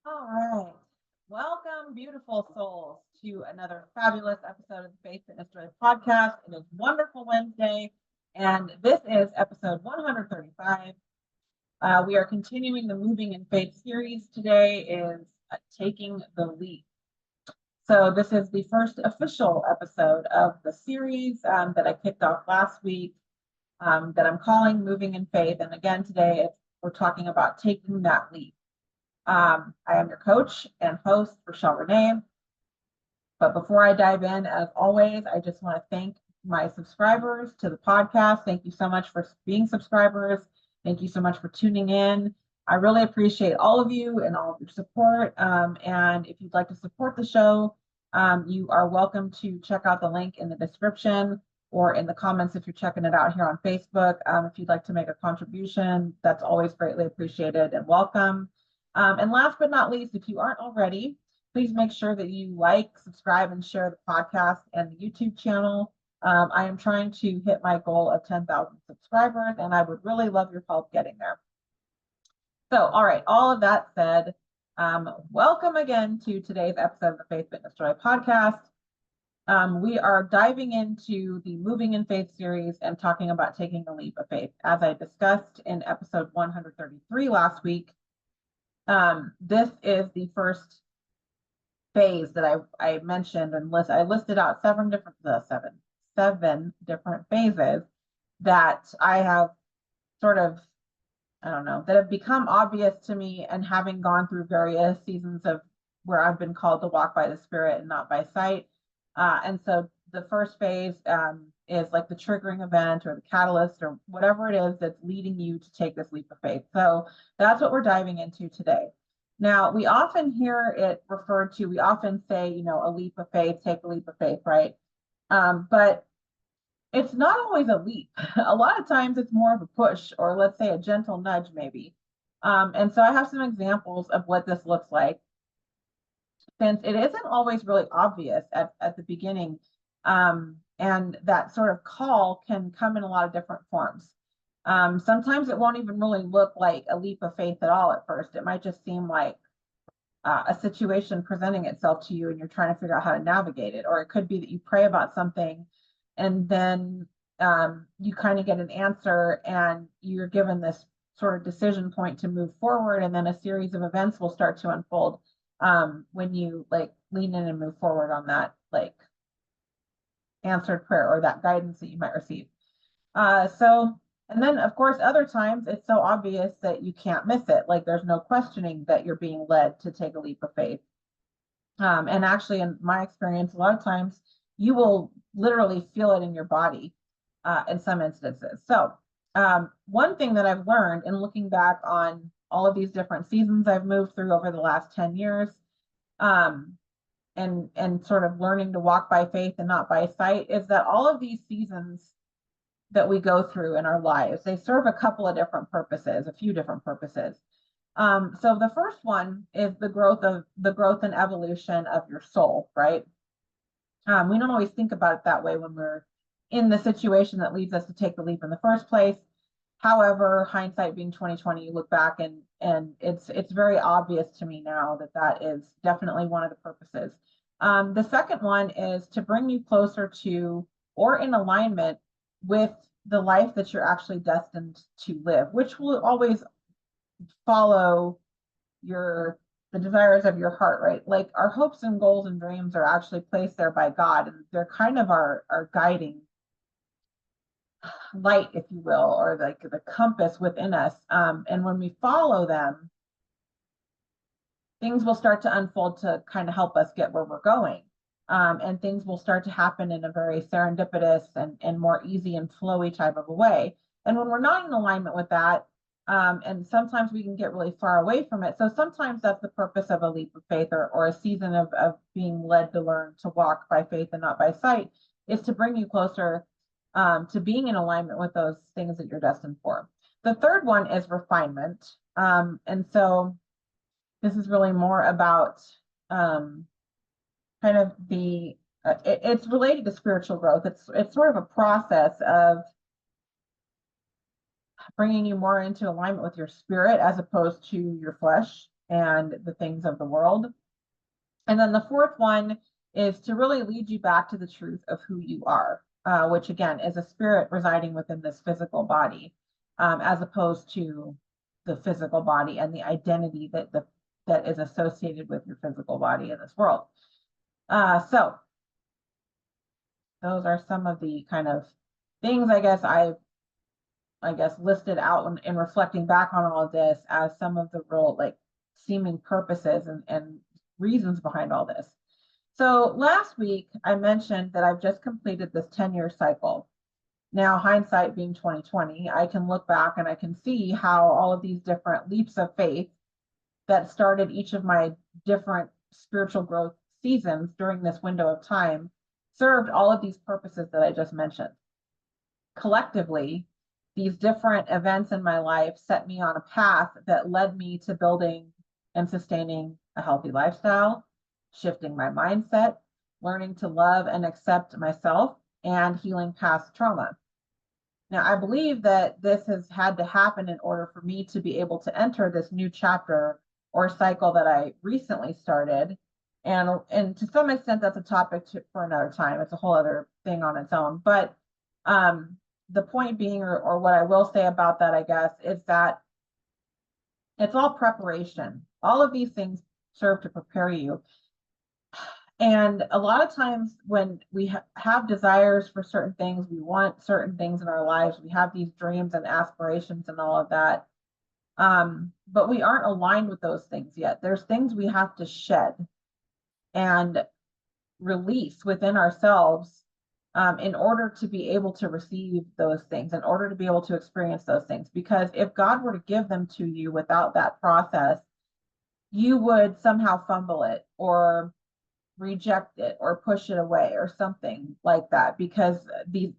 All right. Welcome, beautiful souls, to another fabulous episode of the Faith Fitness Joy podcast. It is Wonderful Wednesday, and this is episode 135. We are continuing the Moving in Faith series. Today is Taking the Leap. So, this is the first official episode of the series that I kicked off last week that I'm calling Moving in Faith. And again, today we're talking about taking that leap. I am your coach and host, Rochelle Renee. But before I dive in, as always, I just want to thank my subscribers to the podcast. Thank you so much for being subscribers. Thank you so much for tuning in. I really appreciate all of you and all of your support. And if you'd like to support the show, you are welcome to check out the link in the description or in the comments if you're checking it out here on Facebook. If you'd like to make a contribution, that's always greatly appreciated and welcome. And last but not least, if you aren't already, please make sure that you like, subscribe, and share the podcast and the YouTube channel. I am trying to hit my goal of 10,000 subscribers, and I would really love your help getting there. So, all right, all of that said, welcome again to today's episode of the Faith Fitness Joy podcast. We are diving into the Moving in Faith series and talking about taking a leap of faith. As I discussed in episode 133 last week, this is the first phase that I mentioned and I listed out seven different phases that I have sort of, I don't know, that have become obvious to me, and having gone through various seasons of where I've been called to walk by the Spirit and not by sight. And so the first phase is like the triggering event or the catalyst or whatever it is that's leading you to take this leap of faith. So that's what we're diving into today. Now, we often hear it referred to, we often say, a leap of faith, take a leap of faith, right? But it's not always a leap. A lot of times it's more of a push, or let's say a gentle nudge, maybe. And so I have some examples of what this looks like, since it isn't always really obvious at the beginning. And that sort of call can come in a lot of different forms. Sometimes it won't even really look like a leap of faith at all at first. It might just seem like a situation presenting itself to you and you're trying to figure out how to navigate it. Or it could be that you pray about something and then you kind of get an answer and you're given this sort of decision point to move forward, and then a series of events will start to unfold when you like lean in and move forward on that like answered prayer or that guidance that you might receive. And then, of course, other times it's so obvious that you can't miss it. Like there's no questioning that you're being led to take a leap of faith. And actually, in my experience, a lot of times you will literally feel it in your body in some instances. So one thing that I've learned in looking back on all of these different seasons I've moved through over the last 10 years, and sort of learning to walk by faith and not by sight, is that all of these seasons that we go through in our lives, they serve a couple of different purposes, a few different purposes. So the first one is the growth and evolution of your soul, right? We don't always think about it that way when we're in the situation that leads us to take the leap in the first place. However, hindsight being 2020, you look back and it's very obvious to me now that that is definitely one of the purposes. The second one is to bring you closer to or in alignment with the life that you're actually destined to live, which will always follow the desires of your heart, right? Like our hopes and goals and dreams are actually placed there by God, and they're kind of our guiding light, if you will, or like the compass within us. And when we follow them, things will start to unfold to kind of help us get where we're going. And things will start to happen in a very serendipitous and more easy and flowy type of a way. And when we're not in alignment with that, and sometimes we can get really far away from it. So sometimes that's the purpose of a leap of faith, or a season of being led to learn to walk by faith and not by sight, is to bring you closer to being in alignment with those things that you're destined for. The third one is refinement. And so this is really more about kind of it's related to spiritual growth. It's sort of a process of bringing you more into alignment with your spirit as opposed to your flesh. and the things of the world. And then the fourth one is to really lead you back to the truth of who you are, which again is a spirit residing within this physical body, as opposed to the physical body and the identity that is associated with your physical body in this world. So those are some of the kind of things I guess listed out in reflecting back on all of this as some of the real like seeming purposes and reasons behind all this. So last week I mentioned that I've just completed this 10-year cycle. Now, hindsight being 2020, I can look back and I can see how all of these different leaps of faith that started each of my different spiritual growth seasons during this window of time served all of these purposes that I just mentioned. Collectively, these different events in my life set me on a path that led me to building and sustaining a healthy lifestyle, shifting my mindset, learning to love and accept myself, and healing past trauma. Now, I believe that this has had to happen in order for me to be able to enter this new chapter or cycle that I recently started. And to some extent, that's a topic for another time. It's a whole other thing on its own. But the point being, or what I will say about that, I guess, is that it's all preparation. All of these things serve to prepare you. And a lot of times when we have desires for certain things, we want certain things in our lives, we have these dreams and aspirations and all of that. But we aren't aligned with those things yet. There's things we have to shed and release within ourselves in order to be able to receive those things, in order to be able to experience those things. Because if God were to give them to you without that process, you would somehow fumble it or reject it or push it away or something like that, because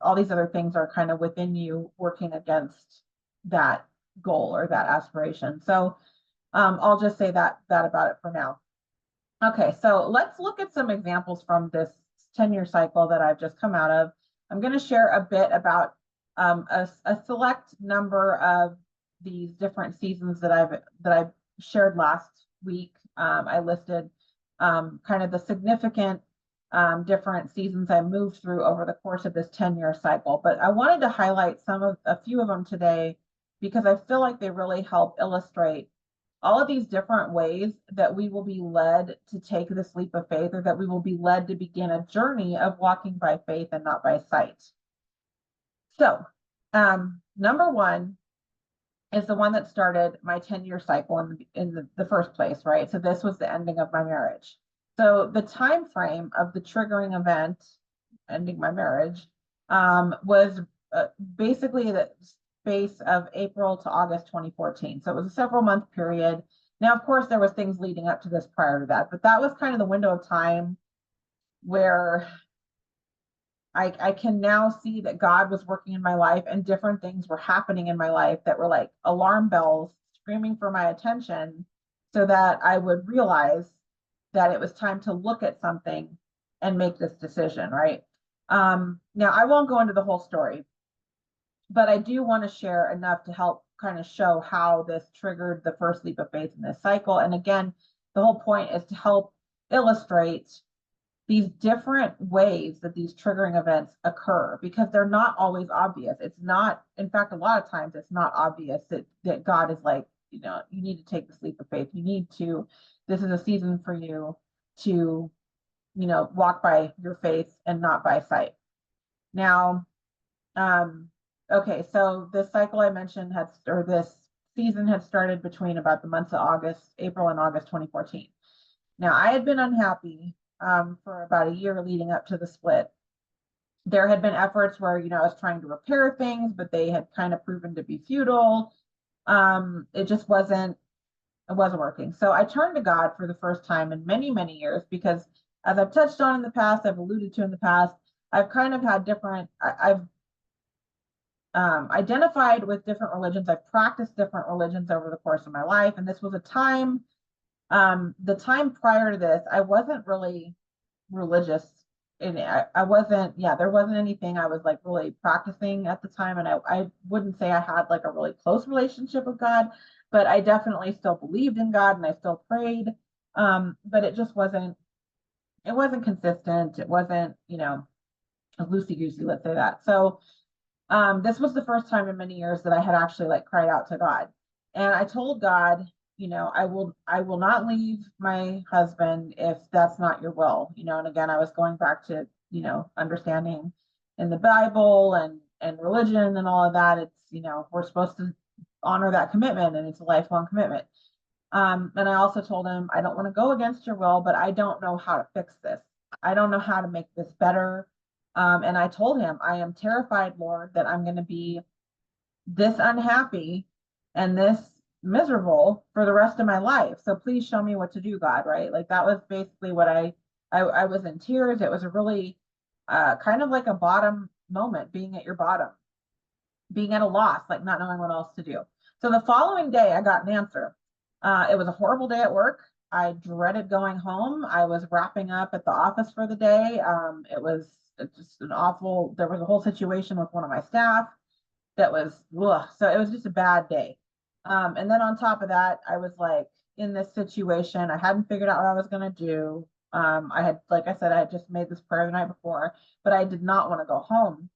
all these other things are kind of within you working against that goal or that aspiration. So I'll just say that about it for now. Okay, so let's look at some examples from this 10-year cycle that I've just come out of. I'm going to share a bit about a select number of these different seasons that I've shared last week. I listed kind of the significant different seasons I moved through over the course of this 10-year cycle. But I wanted to highlight a few of them today because I feel like they really help illustrate all of these different ways that we will be led to take this leap of faith, or that we will be led to begin a journey of walking by faith and not by sight. So number one is the one that started my 10-year cycle in the first place, right? So this was the ending of my marriage. So the time frame of the triggering event, ending my marriage, was basically the space of April to August 2014. So it was a several month period. Now, of course, there was things leading up to this prior to that, but that was kind of the window of time where I can now see that God was working in my life and different things were happening in my life that were like alarm bells screaming for my attention, so that I would realize that it was time to look at something and make this decision, right? Now, I won't go into the whole story, but I do want to share enough to help kind of show how this triggered the first leap of faith in this cycle. And again, the whole point is to help illustrate these different ways that these triggering events occur, because they're not always obvious. It's not, in fact, a lot of times it's not obvious that God is like, you need to take this leap of faith. This is a season for you to, walk by your faith and not by sight. Now, okay, so this cycle I mentioned this season had started between about the months of April and August 2014. Now, I had been unhappy for about a year leading up to the split. There had been efforts where, I was trying to repair things, but they had kind of proven to be futile. It just wasn't working. So I turned to God for the first time in many, many years, because as I've touched on in the past, I've alluded to in the past, I've kind of had I've identified with different religions. I've practiced different religions over the course of my life. And this was a time, the time prior to this, I wasn't really religious and I wasn't, yeah, there wasn't anything I was like really practicing at the time. And I wouldn't say I had like a really close relationship with God, but I definitely still believed in God and I still prayed. But it wasn't consistent. It wasn't, loosey goosey, let's say that. So this was the first time in many years that I had actually like cried out to God. And I told God, I will not leave my husband if that's not your will. And again, I was going back to, understanding in the Bible and religion and all of that. It's, we're supposed to honor that commitment and it's a lifelong commitment. And I also told him, I don't want to go against your will, but I don't know how to fix this. I don't know how to make this better. And I told him, I am terrified, Lord, that I'm going to be this unhappy and this miserable for the rest of my life. So please show me what to do, God, right? Like that was basically what I was in tears. It was a really kind of like a bottom moment, being at your bottom, being at a loss, like not knowing what else to do. So the following day, I got an answer. It was a horrible day at work. I dreaded going home. I was wrapping up at the office for the day. It was just there was a whole situation with one of my staff that was, ugh, so it was just a bad day. And then on top of that, I was like in this situation. I hadn't figured out what I was going to do. Like I said, I had just made this prayer the night before, but I did not want to go home.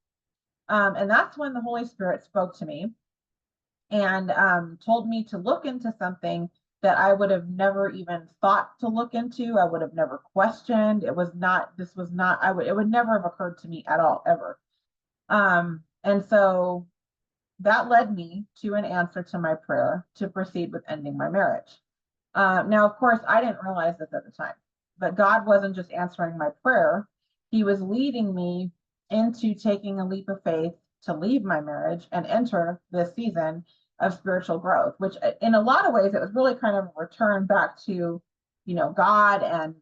And that's when the Holy Spirit spoke to me and told me to look into something that I would have never even thought to look into. I would have never questioned. It was not, this was not, it would never have occurred to me at all, ever. And so that led me to an answer to my prayer to proceed with ending my marriage. Now, of course, I didn't realize this at the time, but God wasn't just answering my prayer. He was leading me into taking a leap of faith to leave my marriage and enter this season of spiritual growth, which in a lot of ways, it was really kind of a return back to, God and,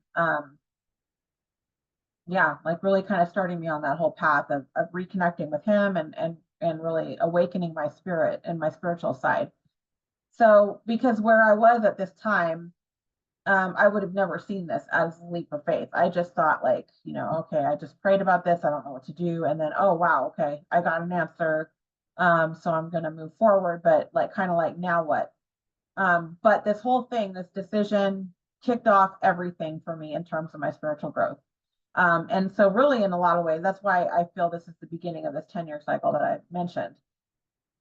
yeah, like really kind of starting me on that whole path of reconnecting with him and really awakening my spirit and my spiritual side. So because where I was at this time, I would have never seen this as a leap of faith. I just thought like, okay, I just prayed about this. I don't know what to do. And then, oh, wow, okay, I got an answer. So I'm going to move forward, but like, kind of like, now what? But this whole thing, this decision kicked off everything for me in terms of my spiritual growth. And so really in a lot of ways, that's why I feel this is the beginning of this 10-year cycle that I mentioned.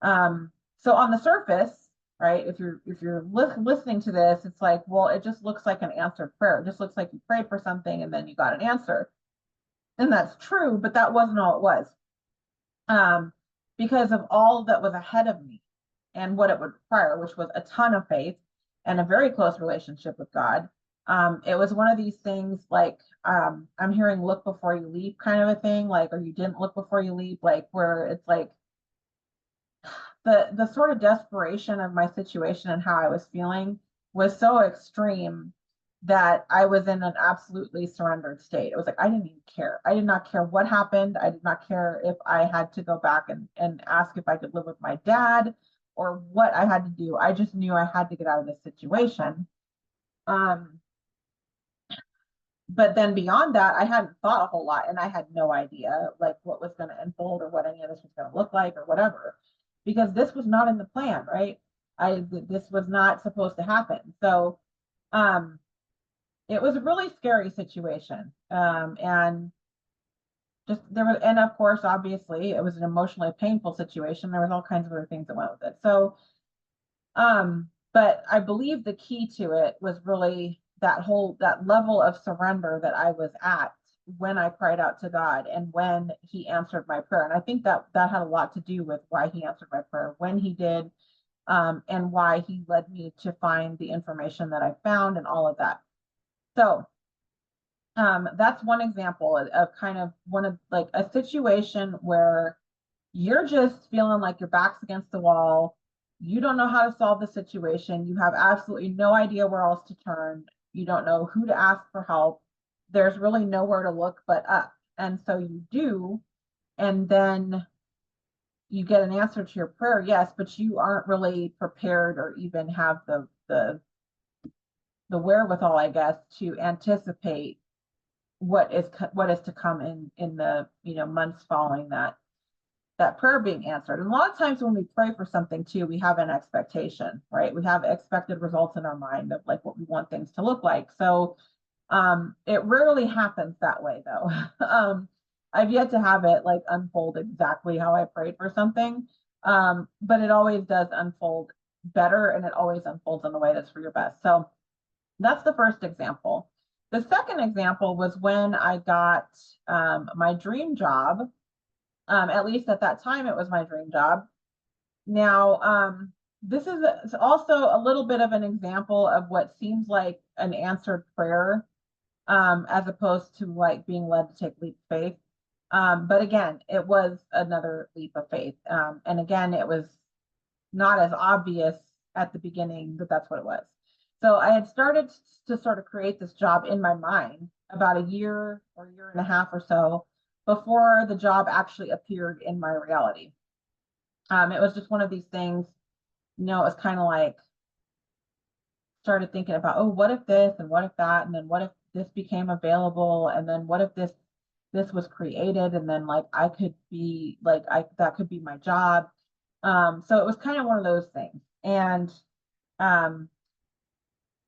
So on the surface, right, if you're listening to this, it's like, well, it just looks like an answered prayer. It just looks like you prayed for something and then you got an answer. And that's true, but that wasn't all it was. Because of all that was ahead of me and what it would require, which was a ton of faith and a very close relationship with God. It was one of these things like, I'm hearing look before you leap kind of a thing, like, or you didn't look before you leap, like where it's like the sort of desperation of my situation and how I was feeling was so extreme that I was in an absolutely surrendered state. It was like I didn't even care. I did not care what happened. I did not care if I had to go back and ask if I could live with my dad or what I had to do. I just knew I had to get out of this situation. But then beyond that, I hadn't thought a whole lot and I had no idea like what was going to unfold or what any of this was going to look like or whatever, because this was not in the plan, right? This was not supposed to happen. So it was a really scary situation. And just there was, and of course, obviously it was an emotionally painful situation. There was all kinds of other things that went with it. So but I believe the key to it was really that level of surrender that I was at when I cried out to God and when he answered my prayer. And I think that had a lot to do with why he answered my prayer when he did, and why he led me to find the information that I found and all of that. So that's one example of kind of one of like a situation where you're just feeling like your back's against the wall. You don't know how to solve the situation. You have absolutely no idea where else to turn. You don't know who to ask for help. There's really nowhere to look but up. And so you do, and then you get an answer to your prayer, yes, but you aren't really prepared or even have the wherewithal, I guess, to anticipate what is to come in the, you know, months following that prayer being answered. And a lot of times when we pray for something too, we have an expectation, right? We have expected results in our mind of like what we want things to look like. So it rarely happens that way though. I've yet to have it like unfold exactly how I prayed for something. But it always does unfold better, and it always unfolds in the way that's for your best. So that's the first example. The second example was when I got my dream job. At least at that time, it was my dream job. Now, this is also a little bit of an example of what seems like an answered prayer, as opposed to like being led to take leap of faith. But again, it was another leap of faith. And again, it was not as obvious at the beginning that that's what it was. So I had started to sort of create this job in my mind about a year or year and a half or so before the job actually appeared in my reality. It was just one of these things, you know, it was kind of like started thinking about, oh, what if this and what if that, and then what if this became available, and then what if this was created, and then like I could be like that could be my job. So it was kind of one of those things. And um,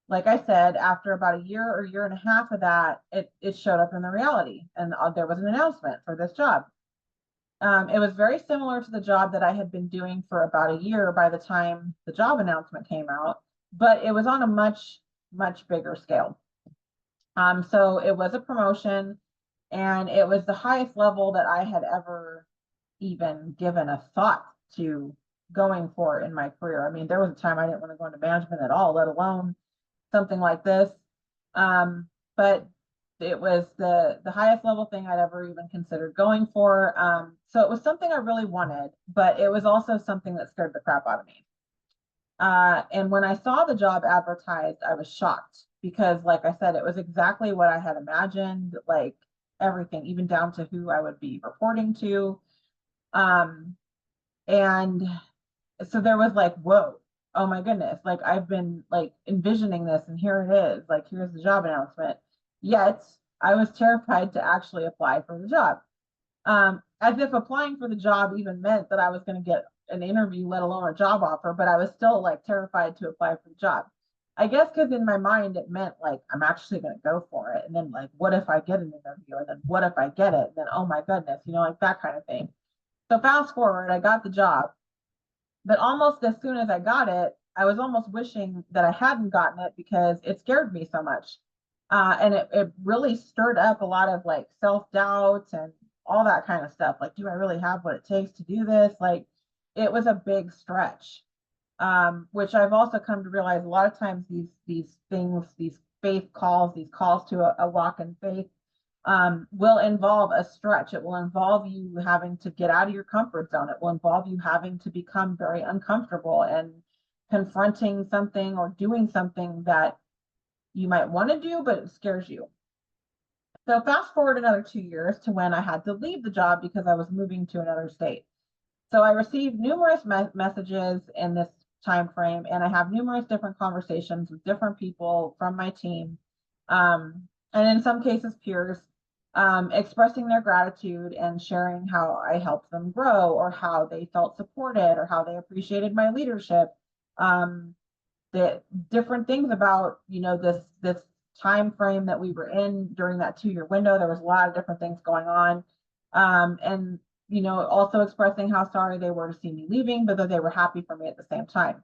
like I said, after about a year or year and a half of that, it showed up in the reality, and there was an announcement for this job. It was very similar to the job that I had been doing for about a year by the time the job announcement came out, but it was on a much, much bigger scale. So it was a promotion, and it was the highest level that I had ever even given a thought to going for in my career. I mean, there was a time I didn't want to go into management at all, let alone something like this. But it was the highest level thing I'd ever even considered going for. So it was something I really wanted, but it was also something that scared the crap out of me. And when I saw the job advertised, I was shocked because, like I said, it was exactly what I had imagined, like everything, even down to who I would be reporting to. Um, and so there was like, whoa, oh my goodness, like I've been like envisioning this, and here it is, like here's the job announcement. Yet I was terrified to actually apply for the job. As if applying for the job even meant that I was going to get an interview, let alone a job offer, but I was still like terrified to apply for the job. I guess because in my mind it meant like I'm actually going to go for it. And then like, what if I get an interview? And then what if I get it? And then, oh my goodness, you know, like that kind of thing. So fast forward, I got the job, but almost as soon as I got it, I was almost wishing that I hadn't gotten it because it scared me so much. And it really stirred up a lot of like self-doubt and all that kind of stuff. Like, do I really have what it takes to do this? Like, it was a big stretch. Which I've also come to realize a lot of times these things, these faith calls, these calls to a walk in faith, will involve a stretch. It will involve you having to get out of your comfort zone. It will involve you having to become very uncomfortable and confronting something or doing something that you might want to do, but it scares you. So fast forward another 2 years to when I had to leave the job because I was moving to another state. So I received numerous messages in this time frame, and I have numerous different conversations with different people from my team, and in some cases peers, expressing their gratitude and sharing how I helped them grow, or how they felt supported, or how they appreciated my leadership. The different things about, you know, this time frame that we were in during that 2 year window. There was a lot of different things going on, and you know, also expressing how sorry they were to see me leaving, but that they were happy for me at the same time.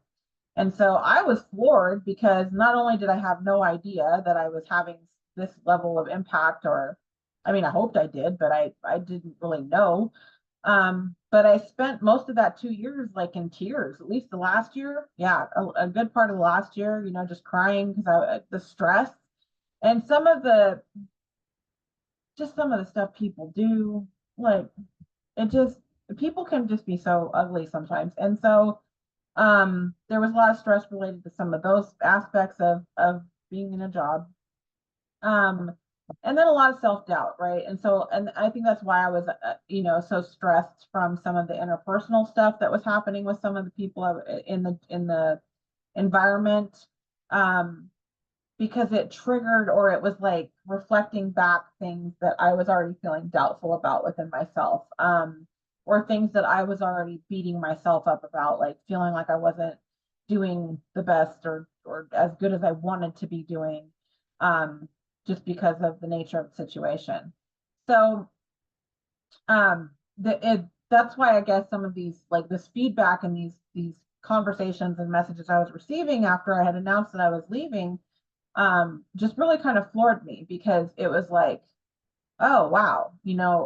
And so I was floored because not only did I have no idea that I was having this level of impact, or I mean, I hoped I did, but I didn't really know. But I spent most of that 2 years like in tears, at least the last year. Yeah, a good part of the last year, you know, just crying because the stress and some of the stuff people do, like it just, people can just be so ugly sometimes. And so there was a lot of stress related to some of those aspects of being in a job. Um, and then a lot of self-doubt, right? And so, and I think that's why I was, you know, so stressed from some of the interpersonal stuff that was happening with some of the people in the environment. Um, because it triggered, or it was like reflecting back things that I was already feeling doubtful about within myself, or things that I was already beating myself up about, like feeling like I wasn't doing the best or as good as I wanted to be doing, just because of the nature of the situation. So that's why I guess some of these, like this feedback and these conversations and messages I was receiving after I had announced that I was leaving, just really kind of floored me, because it was like, oh wow,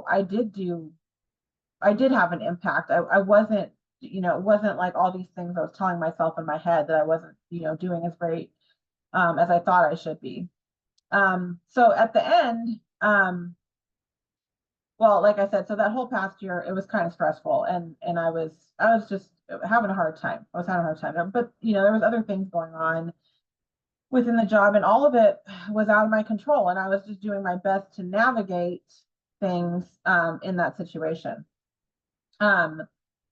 I did have an impact. I wasn't, it wasn't like all these things I was telling myself in my head that I wasn't, doing as great as I thought I should be. So at the end, well, like I said, so that whole past year, it was kind of stressful, and I was just having a hard time. I was having a hard time, but there was other things going on within the job, and all of it was out of my control, and I was just doing my best to navigate things in that situation.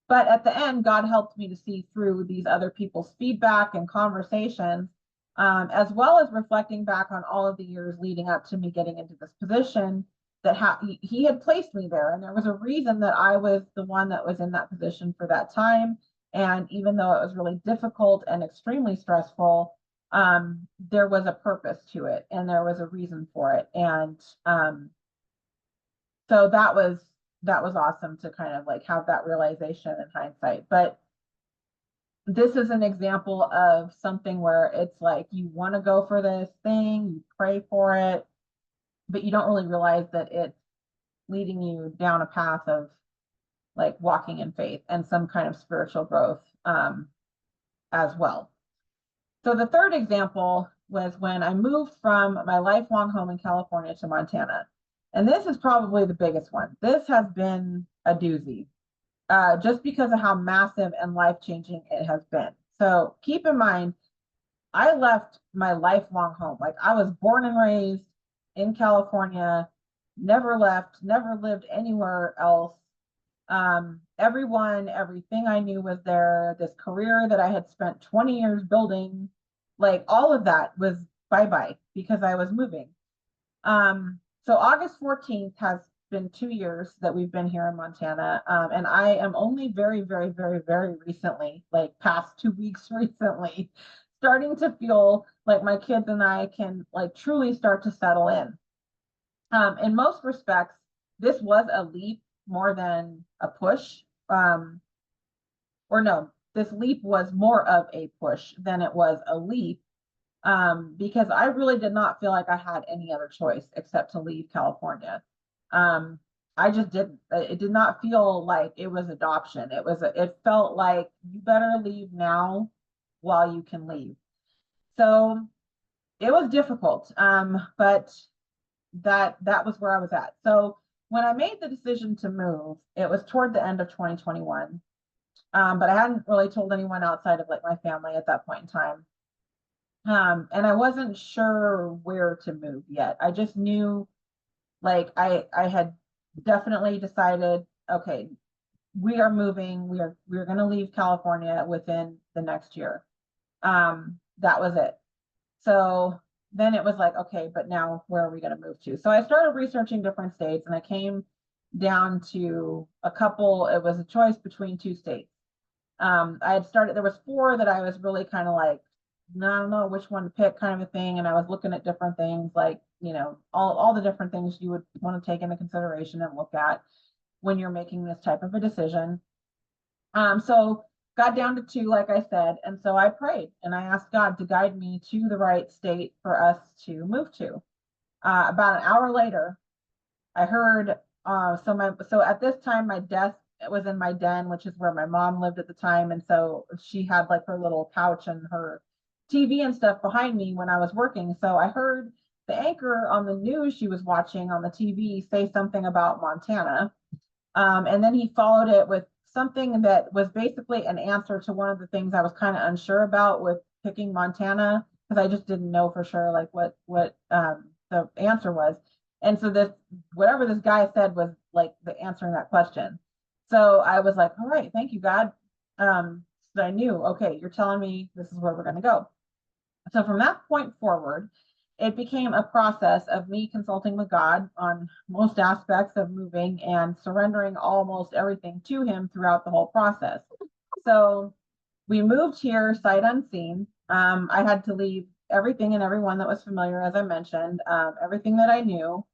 But at the end, God helped me to see through these other people's feedback and conversations, as well as reflecting back on all of the years leading up to me getting into this position, that he had placed me there. And there was a reason that I was the one that was in that position for that time. And even though it was really difficult and extremely stressful, there was a purpose to it, and there was a reason for it. And so that was awesome to kind of like have that realization in hindsight. But this is an example of something where it's like you want to go for this thing, you pray for it, but you don't really realize that it's leading you down a path of like walking in faith and some kind of spiritual growth as well. So the third example was when I moved from my lifelong home in California to Montana. And this is probably the biggest one. This has been a doozy, just because of how massive and life-changing it has been. So keep in mind, I left my lifelong home. Like, I was born and raised in California, never left, never lived anywhere else. Everything I knew was there. This career that I had spent 20 years building, like all of that was bye-bye because I was moving. So August 14th has been 2 years that we've been here in Montana. And I am only very, very, very, very recently, like past 2 weeks recently, starting to feel like my kids and I can like truly start to settle in. In most respects, this was a leap more than a push. Or no, this leap was more of a push than it was a leap, because I really did not feel like I had any other choice except to leave California. I just didn't. It did not feel like it was adoption. It felt like you better leave now while you can leave. So it was difficult, but that was where I was at. So when I made the decision to move, it was toward the end of 2021. But I hadn't really told anyone outside of like my family at that point in time. And I wasn't sure where to move yet. I just knew, like, I had definitely decided, okay, we are moving. We're going to leave California within the next year. That was it. So then it was like, okay, but now where are we going to move to? So I started researching different states, and I came down to a couple. It was a choice between 2 states. There was 4 that I was really kind of like, no, I don't know which one to pick, kind of a thing. And I was looking at different things, like, all the different things you would want to take into consideration and look at when you're making this type of a decision. So got down to 2, like I said. And so I prayed and I asked God to guide me to the right state for us to move to. About an hour later, I heard, so at this time, my desk was in my den, which is where my mom lived at the time. And so she had like her little couch and her TV and stuff behind me when I was working. So I heard the anchor on the news she was watching on the TV say something about Montana. And then he followed it with something that was basically an answer to one of the things I was kind of unsure about with picking Montana, because I just didn't know for sure like what the answer was. And so whatever this guy said was like the answering that question. So I was like, all right, thank you, God. So I knew, okay, you're telling me this is where we're going to go. So from that point forward, it became a process of me consulting with God on most aspects of moving and surrendering almost everything to him throughout the whole process. So we moved here sight unseen. I had to leave everything and everyone that was familiar, as I mentioned, everything that I knew.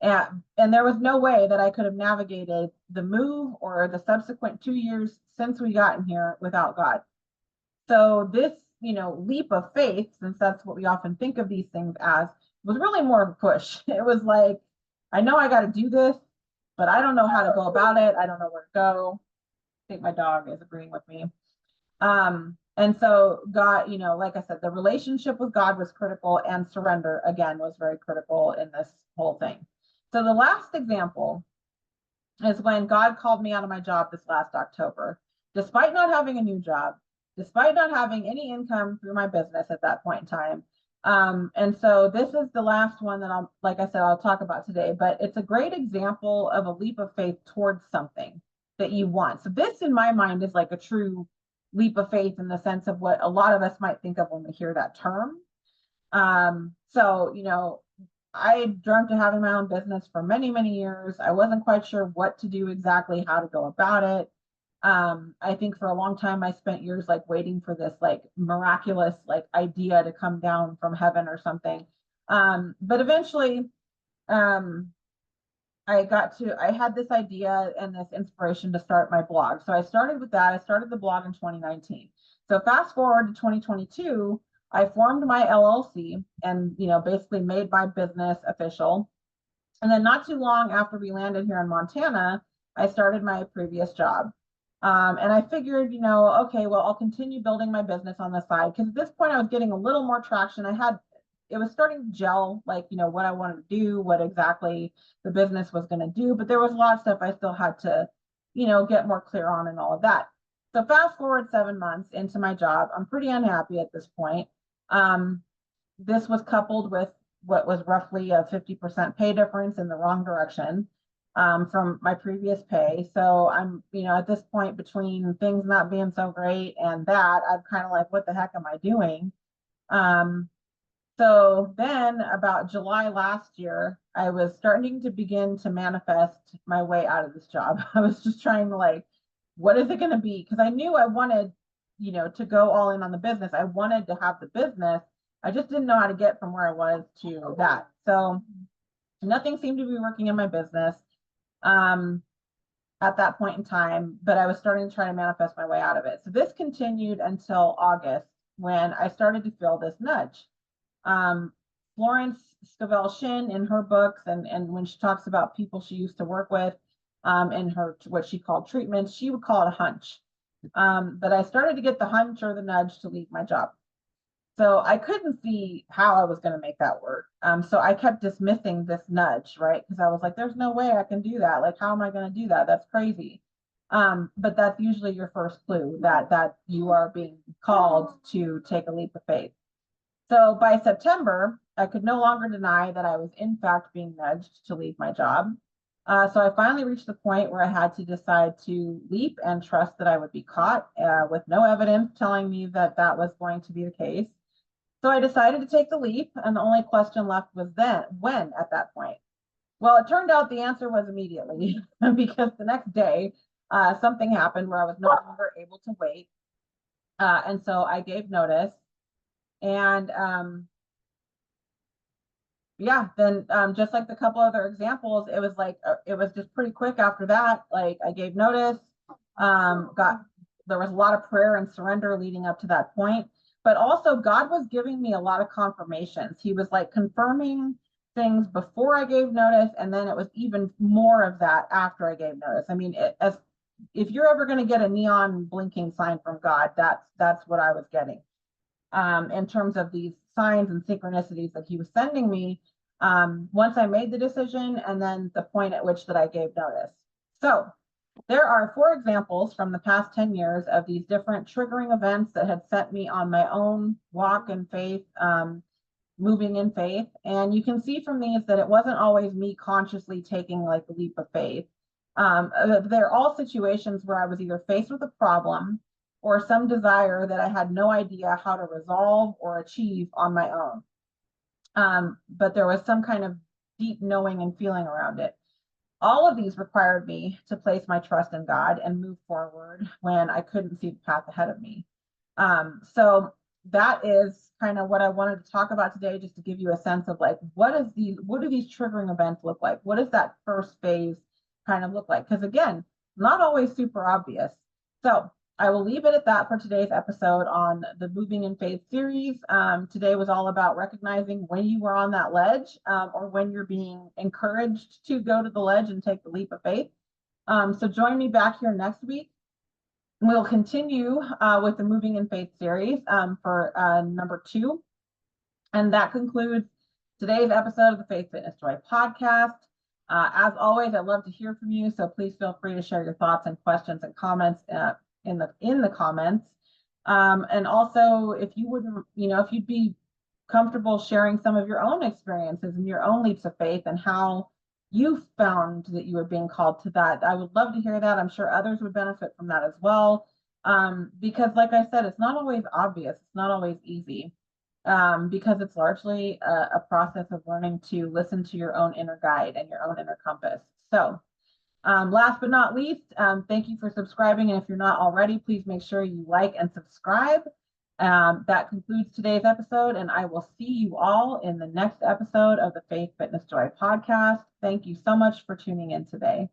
And there was no way that I could have navigated the move or the subsequent 2 years since we gotten here without God. So this, leap of faith, since that's what we often think of these things as, was really more of a push. It was like, I know I got to do this, but I don't know how to go about it. I don't know where to go. I think my dog is agreeing with me. And so God, like I said, the relationship with God was critical, and surrender again was very critical in this whole thing. So the last example is when God called me out of my job this last October, despite not having a new job, despite not having any income through my business at that point in time. And so this is the last one that like I said, I'll talk about today, but it's a great example of a leap of faith towards something that you want. So this, in my mind, is like a true leap of faith in the sense of what a lot of us might think of when we hear that term. So, I dreamt of having my own business for many, many years. I wasn't quite sure what to do exactly, how to go about it. I think for a long time I spent years like waiting for this like miraculous like idea to come down from heaven or something. But eventually, I had this idea and this inspiration to start my blog. So I started with that. I started the blog in 2019. So fast forward to 2022, I formed my LLC and, basically made my business official. And then not too long after we landed here in Montana, I started my previous job. And I figured, okay, well, I'll continue building my business on the side, because at this point I was getting a little more traction. It was starting to gel, like, what I wanted to do, what exactly the business was going to do. But there was a lot of stuff I still had to, get more clear on and all of that. So fast forward 7 months into my job, I'm pretty unhappy at this point. This was coupled with what was roughly a 50% pay difference in the wrong direction from my previous pay. So I'm, at this point, between things not being so great and that, I'm kind of like, what the heck am I doing? So then about July last year, I was starting to begin to manifest my way out of this job. I was just trying to like, what is it going to be? Because I knew I wanted, to go all in on the business. I wanted to have the business. I just didn't know how to get from where I was to that. So nothing seemed to be working in my business at that point in time, but I was starting to try to manifest my way out of it. So this continued until August, when I started to feel this nudge. Florence Scovel Shinn, in her books, and when she talks about people she used to work with in her what she called treatments, she would call it a hunch. But I started to get the hunch or the nudge to leave my job. So I couldn't see how I was going to make that work. So I kept dismissing this nudge, right? Because I was like, there's no way I can do that. Like, how am I going to do that? That's crazy. But that's usually your first clue that you are being called to take a leap of faith. So by September, I could no longer deny that I was in fact being nudged to leave my job. So I finally reached the point where I had to decide to leap and trust that I would be caught with no evidence telling me that that was going to be the case. So I decided to take the leap, and the only question left was then, when at that point? Well, it turned out the answer was immediately, because the next day, something happened where I was no longer able to wait. And so I gave notice. And yeah, then just like the couple other examples, it was like, it was just pretty quick after that. Like I gave notice, there was a lot of prayer and surrender leading up to that point. But also God was giving me a lot of confirmations. He was like confirming things before I gave notice, and then it was even more of that after I gave notice. I mean, if you're ever going to get a neon blinking sign from God, that's what I was getting in terms of these signs and synchronicities that he was sending me once I made the decision, and then the point at which that I gave notice. So there are 4 examples from the past 10 years of these different triggering events that had set me on my own walk in faith, moving in faith. And you can see from these that it wasn't always me consciously taking like a leap of faith. They're all situations where I was either faced with a problem or some desire that I had no idea how to resolve or achieve on my own. But there was some kind of deep knowing and feeling around it. All of these required me to place my trust in God and move forward when I couldn't see the path ahead of me. So that is kind of what I wanted to talk about today, just to give you a sense of like, what do these triggering events look like? What does that first phase kind of look like? Because again, not always super obvious. So I will leave it at that for today's episode on the Moving in Faith series. Today was all about recognizing when you were on that ledge, or when you're being encouraged to go to the ledge and take the leap of faith. So join me back here next week. We'll continue with the Moving in Faith series for number 2. And that concludes today's episode of the Faith Fitness Joy podcast. As always, I'd love to hear from you. So please feel free to share your thoughts and questions and comments in the comments. And also, if you wouldn't, if you'd be comfortable sharing some of your own experiences and your own leaps of faith and how you found that you were being called to that, I would love to hear that. I'm sure others would benefit from that as well. Because like I said, it's not always obvious. It's not always easy. Because it's largely a process of learning to listen to your own inner guide and your own inner compass. So last but not least, thank you for subscribing. And if you're not already, please make sure you like and subscribe. That concludes today's episode, and I will see you all in the next episode of the Faith Fitness Joy podcast. Thank you so much for tuning in today.